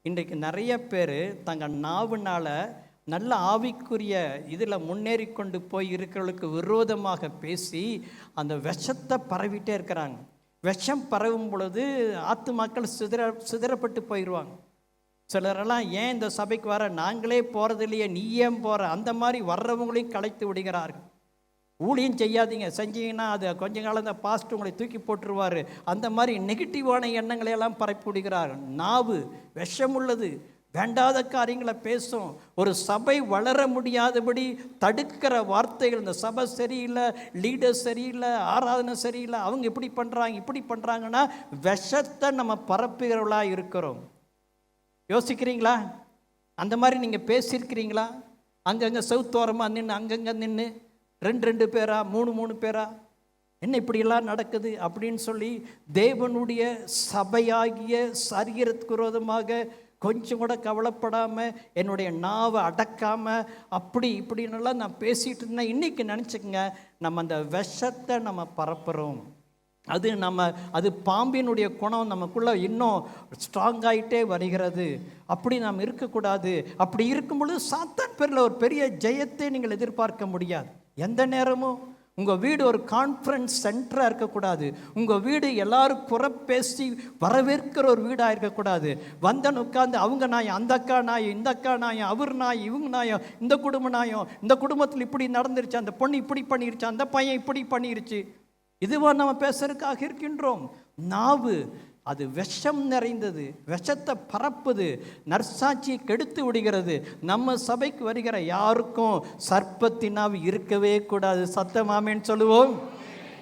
இன்றைக்கு நிறைய பேர் தங்கள் நாவுனால நல்ல ஆவிக்குரிய இதில் முன்னேறி கொண்டு போய் இருக்கிறவர்களுக்கு விரோதமாக பேசி அந்த விஷத்தை பரவிட்டே இருக்கிறாங்க. விஷம் பரவும் பொழுது ஆத்துமாக்கள் சிதறப்பட்டு போயிடுவாங்க. சிலரெல்லாம் ஏன் இந்த சபைக்கு வர, நாங்களே போகிறது இல்லையே, நீ ஏன் போகிற, அந்த மாதிரி வர்றவங்களையும் கலைத்து விடுகிறார்கள். ஊழியம் செய்யாதீங்க, செஞ்சீங்கன்னா அது கொஞ்ச காலம் இந்த பாஸ்ட் உங்களை தூக்கி போட்டுருவார், அந்த மாதிரி நெகட்டிவான எண்ணங்களையெல்லாம் பரப்பி விடுகிறார். நாவு விஷம் உள்ளது, வேண்டாத காரியங்களை பேசும். ஒரு சபை வளர முடியாதபடி தடுக்கிற வார்த்தைகள். இந்த சபை சரியில்லை, லீடர் சரியில்லை, ஆராதனை சரியில்லை, அவங்க இப்படி பண்ணுறாங்க இப்படி பண்ணுறாங்கன்னா விஷத்தை நம்ம பரப்புகிறவர்களாக இருக்கிறோம். யோசிக்கிறீங்களா? அந்த மாதிரி நீங்கள் பேசியிருக்கிறீங்களா? அங்கங்கே செவுத்தோரமாக நின்று அங்கங்கே நின்று 2 பேரா 3 பேரா என்ன இப்படியெல்லாம் நடக்குது அப்படின்னு சொல்லி தேவனுடைய சபையாகிய சரீரத்துக்கு விரோதமாக கொஞ்சம் கூட கவலைப்படாமல் என்னுடைய நாவை அடக்காமல் அப்படி இப்படின்னெல்லாம் நான் பேசிகிட்டு இருந்தேன். இன்றைக்கி நினச்சிக்கங்க, நம்ம அந்த விஷத்தை நம்ம பரப்புகிறோம். அது பாம்பினுடைய குணம் நமக்குள்ளே இன்னும் ஸ்ட்ராங்காகிட்டே வருகிறது. அப்படி நாம் இருக்கக்கூடாது. அப்படி இருக்கும் பொழுது சாத்தான் பேரில் ஒரு பெரிய ஜெயத்தை நீங்கள் எதிர்பார்க்க முடியாது. எந்த நேரமும் உங்கள் வீடு ஒரு கான்ஃபரன்ஸ் சென்டராக இருக்கக்கூடாது. உங்கள் வீடு எல்லாரும் பேசி வரவேற்கிற ஒரு வீடாக இருக்கக்கூடாது. வந்தன் உட்காந்து அவங்க நாயம், அந்த அக்கா நாயம், இந்த அக்கா நாயம், அவர் நாயம், இவங்க நாயம், இந்த குடும்ப நாயம், இந்த குடும்பத்தில் இப்படி நடந்துருச்சு, அந்த பொண்ணு இப்படி பண்ணிருச்சு, அந்த பையன் இப்படி பண்ணிருச்சு, இதுவாக நம்ம பேசுறதுக்காக இருக்கின்றோம். நாவு அது விஷம் நிறைந்தது, விஷத்தை பரப்புது, நற்சாட்சியை கெடுத்து விடுகிறது. நம்ம சபைக்கு வருகிற யாருக்கும் சர்ப்பத்தின் நாவு இருக்கவே கூடாது. சத்தமாமேன்னு சொல்லுவோம்.